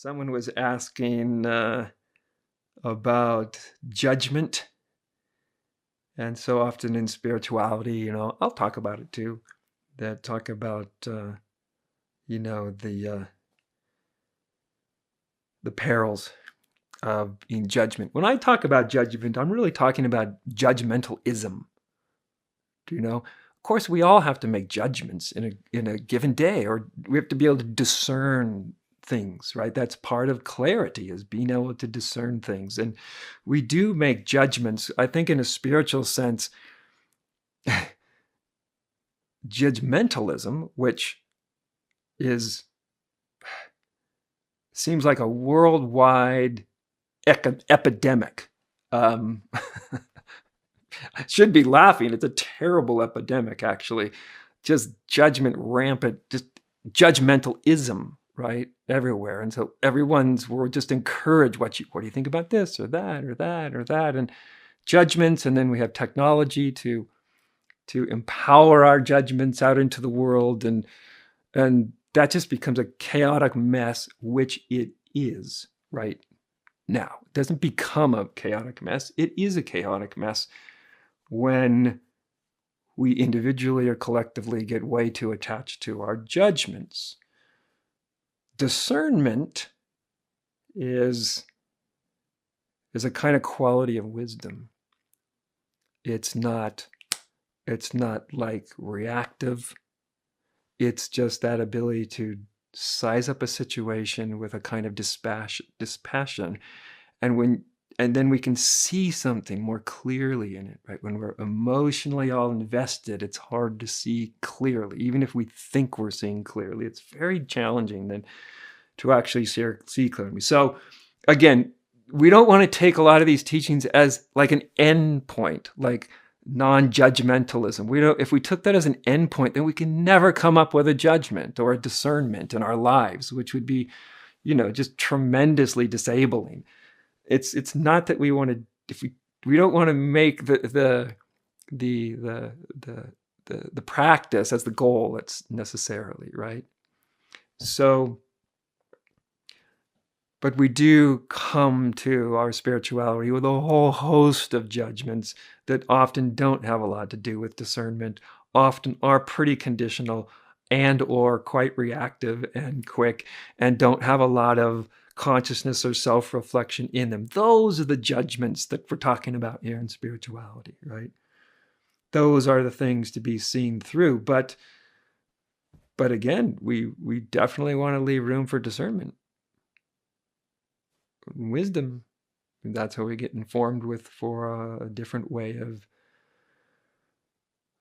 Someone was asking about judgment. And so often in spirituality, I'll talk about it too, that talk about, the perils of in judgment. When I talk about judgment, I'm really talking about judgmentalism. Of course, we all have to make judgments in a given day, or we have to be able to discern things, right? That's part of clarity, is being able to discern things. And we do make judgments. I think in a spiritual sense, judgmentalism, which seems like a worldwide epidemic. I should be laughing. It's a terrible epidemic, actually. Just judgment rampant, just judgmentalism, right? Everywhere. And so we're just encouraged, what do you think about this or that or that or that? And judgments. And then we have technology to empower our judgments out into the world. And that just becomes a chaotic mess, which it is right now. It doesn't become a chaotic mess. It is a chaotic mess when we individually or collectively get way too attached to our judgments. Discernment is a kind of quality of wisdom. It's not like reactive. It's just that ability to size up a situation with a kind of dispassion. And then we can see something more clearly in it, right? When we're emotionally all invested, it's hard to see clearly. Even if we think we're seeing clearly, it's very challenging then to actually see clearly. So again, we don't want to take a lot of these teachings as like an end point, like non-judgmentalism. If we took that as an end point, then we can never come up with a judgment or a discernment in our lives, which would be, just tremendously disabling. It's not that we want to. If we don't want to make the practice as the goal. It's necessarily right. So, but we do come to our spirituality with a whole host of judgments that often don't have a lot to do with discernment. Often are pretty conditional and or quite reactive and quick, and don't have a lot of consciousness or self-reflection in them. Those are the judgments that we're talking about here in spirituality, right? Those are the things to be seen through. But again, we definitely want to leave room for discernment, wisdom. That's how we get informed for a different way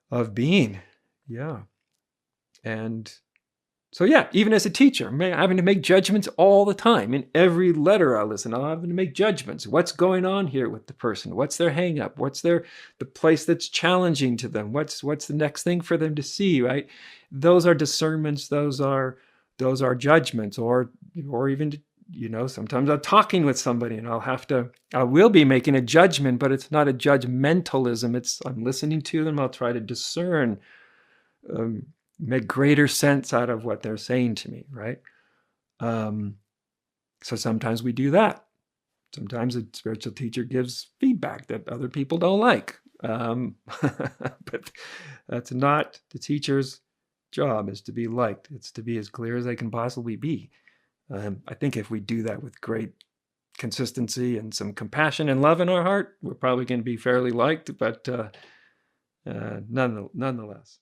of being. Yeah. And so yeah, even as a teacher, I'm having to make judgments all the time. In every letter I listen, I'm having to make judgments. What's going on here with the person? What's their hang up? What's the place that's challenging to them? What's the next thing for them to see, right? Those are discernments. Those are judgments, or even, sometimes I'm talking with somebody and I will be making a judgment, but it's not a judgmentalism. I'm listening to them. I'll try to discern, make greater sense out of what they're saying to me, right? So sometimes we do that. Sometimes a spiritual teacher gives feedback that other people don't like. But that's not the teacher's job, is to be liked. It's to be as clear as they can possibly be. I think if we do that with great consistency and some compassion and love in our heart, we're probably going to be fairly liked, but nonetheless.